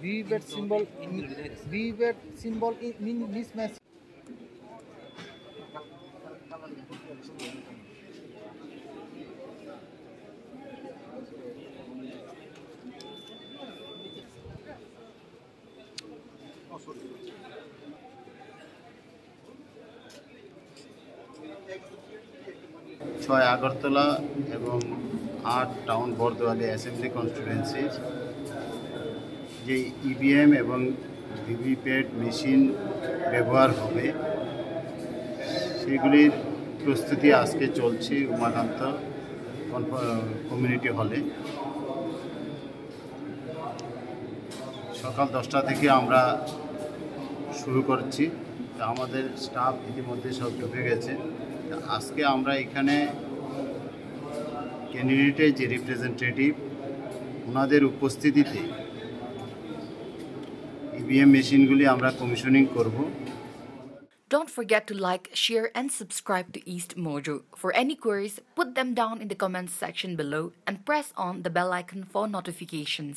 VBAT symbol in mismatch. ছয় আগরতলা এবং ৮ town Bordowali assembly constituency যে ইভিএম এবং ভিভিপ্যাট মেশিন ব্যবহার হবে সেগুলির প্রস্তুতি আজকে চলছে উমাকান্ত কমিউনিটি হলে। সকাল 10টা থেকে আমরা শুরু করছি। আমাদের স্টাফ ইতিমধ্যে সব ঢুকে গেছে। আজকে আমরা এখানে ক্যান্ডিডেটের যে রিপ্রেজেন্টেটিভ ওনাদের উপস্থিতিতে ইভিএম মেশিনগুলি আমরা কমিশনিং করব। Don't forget to like, share and subscribe to East Mojo. For any queries, put them down in the comments section below and press on the bell icon for notifications.